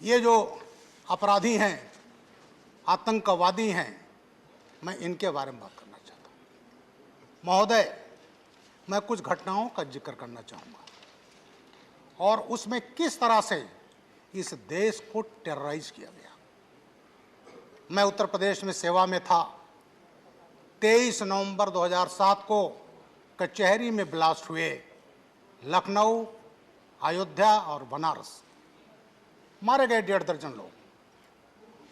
ये जो अपराधी हैं, आतंकवादी हैं, मैं इनके बारे में बात करना चाहता हूँ। महोदय, मैं कुछ घटनाओं का जिक्र करना चाहूँगा और उसमें किस तरह से इस देश को टेरराइज किया गया। मैं उत्तर प्रदेश में सेवा में था। 23 नवंबर 2007 को कचहरी में ब्लास्ट हुए। लखनऊ, अयोध्या और बनारस मारे गए 1.5 दर्जन लोग।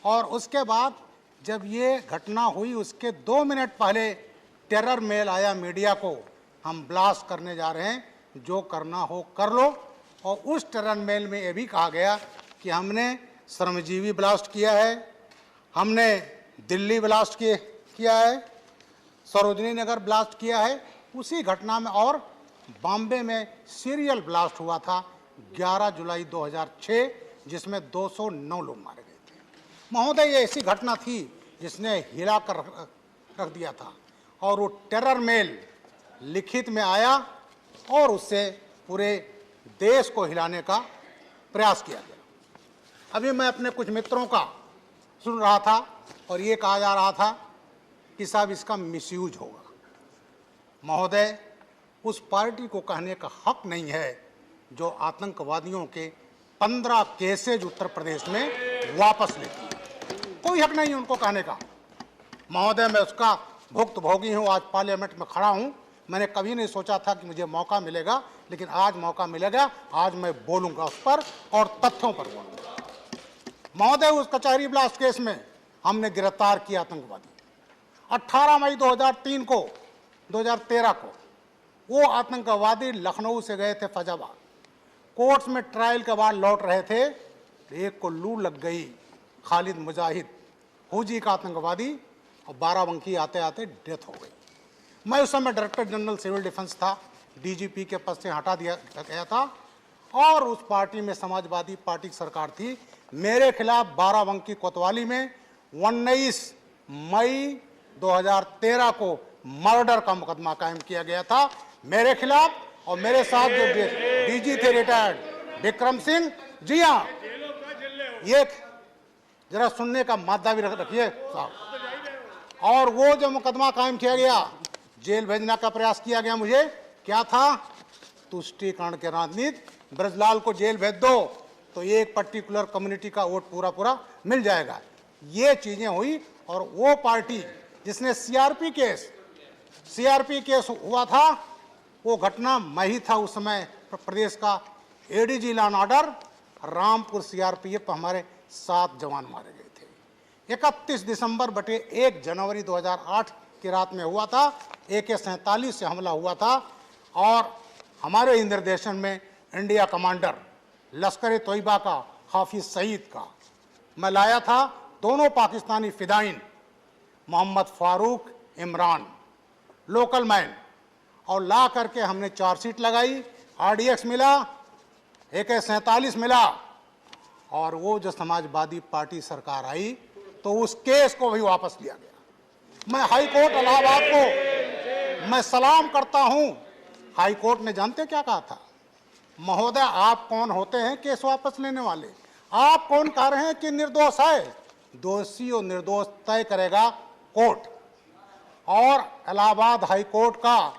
और उसके बाद जब ये घटना हुई उसके 2 मिनट पहले टेरर मेल आया मीडिया को, हम ब्लास्ट करने जा रहे हैं, जो करना हो कर लो। और उस टेरर मेल में ये भी कहा गया कि हमने श्रमजीवी ब्लास्ट किया है, हमने दिल्ली ब्लास्ट किया है, सरोजनी नगर ब्लास्ट किया है। उसी घटना में और बॉम्बे में सीरियल ब्लास्ट हुआ था 11 जुलाई 2006, जिसमें 209 लोग मारे गए थे। महोदय, ये ऐसी घटना थी जिसने हिला कर रख दिया था। और वो टेरर मेल लिखित में आया और उससे पूरे देश को हिलाने का प्रयास किया गया। अभी मैं अपने कुछ मित्रों का सुन रहा था और ये कहा जा रहा था कि साहब इसका मिसयूज होगा। महोदय, उस पार्टी को कहने का हक नहीं है जो आतंकवादियों के 15 केसेज उत्तर प्रदेश में वापस लेती है। कोई हक नहीं है उनको कहने का। महोदय, मैं उसका भुक्तभोगी हूँ। आज पार्लियामेंट में खड़ा हूँ। मैंने कभी नहीं सोचा था कि मुझे मौका मिलेगा, लेकिन आज मौका मिलेगा। आज मैं बोलूँगा उस पर और तथ्यों पर बोलूँगा। महोदय, उस कचहरी ब्लास्ट केस में हमने गिरफ्तार किया आतंकवादी। 18 मई 2013 को वो आतंकवादी लखनऊ से गए थे फैजाबाद। कोर्ट्स में ट्रायल के बाद लौट रहे थे, एक को लू लग गई। खालिद मुजाहिद फौजी का आतंकवादी, और बाराबंकी आते आते डेथ हो गई। मैं उस समय डायरेक्टर जनरल सिविल डिफेंस था, डीजीपी के पद से हटा दिया गया था और उस पार्टी में समाजवादी पार्टी की सरकार थी। मेरे खिलाफ बाराबंकी कोतवाली में 19 मई 2013 को मर्डर का मुकदमा कायम किया गया था मेरे खिलाफ। और मेरे साथ जो डीजी थे रिटायर्ड विक्रम सिंह, जी हाँ, ये जरा सुनने का मादा भी रखिए साहब। और वो जो मुकदमा कायम किया गया, जेल भेजने का प्रयास किया गया मुझे। क्या था? तुष्टीकरण के राजनीति, ब्रजलाल को जेल भेज दो तो एक पर्टिकुलर कम्युनिटी का वोट पूरा पूरा मिल जाएगा। ये चीजें हुई। और वो पार्टी जिसने सीआरपी केस हुआ था, वो घटना मैं ही था उस समय प्रदेश का ADG law and order. Rampur CRPF हमारे 7 जवान मारे गए थे। 31 दिसंबर बटे 1 जनवरी 2008 की रात में हुआ था। AK-47 से हमला हुआ था और हमारे ही निर्देशन में इंडिया कमांडर लश्कर तोयबा का हाफिज सईद का मैं लाया था। दोनों पाकिस्तानी फिदाइन, मोहम्मद फारूक, इमरान, लोकल मैन, और ला करके हमने चार्जशीट लगाई। RDX मिला, AK-47 मिला। और वो जो समाजवादी पार्टी सरकार आई तो उस केस को भी वापस लिया गया। मैं हाई कोर्ट इलाहाबाद को मैं सलाम करता हूं। हाई कोर्ट ने जानते क्या कहा था? महोदय, आप कौन होते हैं केस वापस लेने वाले? आप कौन कह रहे हैं कि निर्दोष है? दोषी और निर्दोष तय करेगा कोर्ट। और इलाहाबाद हाई कोर्ट का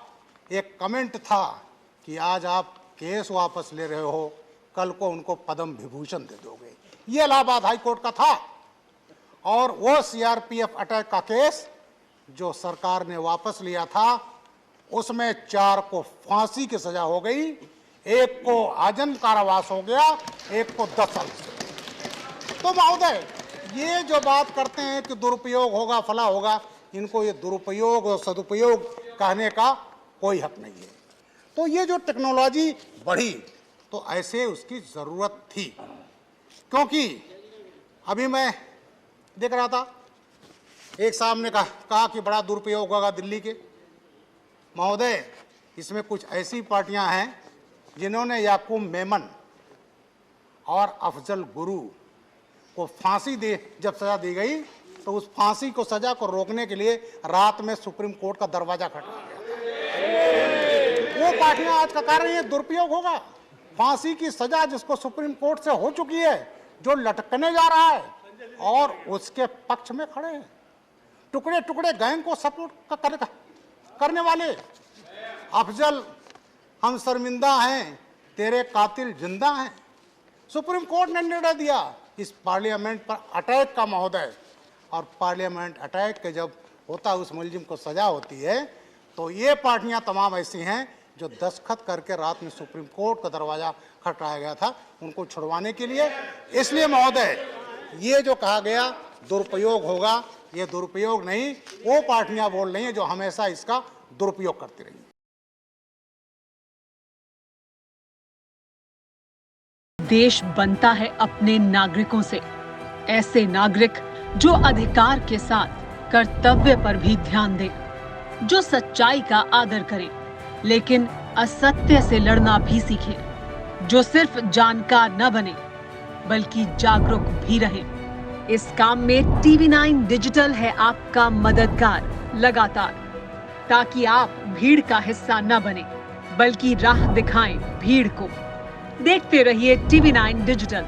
एक कमेंट था कि आज आप केस वापस ले रहे हो, कल को उनको पद्म विभूषण दे दोगे। ये इलाहाबाद हाई कोर्ट का था। और वो सीआरपीएफ अटैक का केस जो सरकार ने वापस लिया था, उसमें 4 को फांसी की सजा हो गई, 1 को आजीवन कारावास हो गया, 1 को 10 साल। तो महोदय, ये जो बात करते हैं कि दुरुपयोग होगा, फला होगा, इनको ये दुरुपयोग और सदुपयोग कहने का कोई हक नहीं है। तो ये जो टेक्नोलॉजी बढ़ी तो ऐसे उसकी ज़रूरत थी। क्योंकि अभी मैं देख रहा था, एक साहब ने कहा कि बड़ा दुरुपयोग होगा दिल्ली के। महोदय, इसमें कुछ ऐसी पार्टियां हैं जिन्होंने याकूब मेमन और अफजल गुरु को फांसी जब सजा दी गई तो उस फांसी को सजा को रोकने के लिए रात में सुप्रीम कोर्ट का दरवाजा खटखटाया गया। वो पार्टियां आज का कह रही है दुरुपयोग होगा। फांसी की सजा जिसको सुप्रीम कोर्ट से हो चुकी है जो लटकने जा रहा है और उसके पक्ष में खड़े हैं। टुकड़े टुकड़े गैंग को सपोर्ट करने वाले। अफजल, हम शर्मिंदा हैं, तेरे कातिल जिंदा हैं। सुप्रीम कोर्ट ने निर्णय दिया इस पार्लियामेंट पर अटैक का महोदय, और पार्लियामेंट अटैक के जब होता है उस मुलजिम को सजा होती है। तो ये पार्टियां तमाम ऐसी हैं जो दस्तखत करके रात में सुप्रीम कोर्ट का दरवाजा खटखटाया गया था उनको छुड़वाने के लिए। इसलिए महोदय, ये जो कहा गया दुरुपयोग होगा, ये दुरुपयोग नहीं, वो पार्टियां बोल रही हैं जो हमेशा इसका दुरुपयोग करती रही। देश बनता है अपने नागरिकों से, ऐसे नागरिक जो अधिकार के साथ कर्तव्य पर भी ध्यान दें, जो सच्चाई का आदर करें लेकिन असत्य से लड़ना भी सीखें, जो सिर्फ जानकार न बने बल्कि जागरूक भी रहें। इस काम में TV9 डिजिटल है आपका मददगार लगातार, ताकि आप भीड़ का हिस्सा न बने बल्कि राह दिखाएं भीड़ को। देखते रहिए TV9 डिजिटल।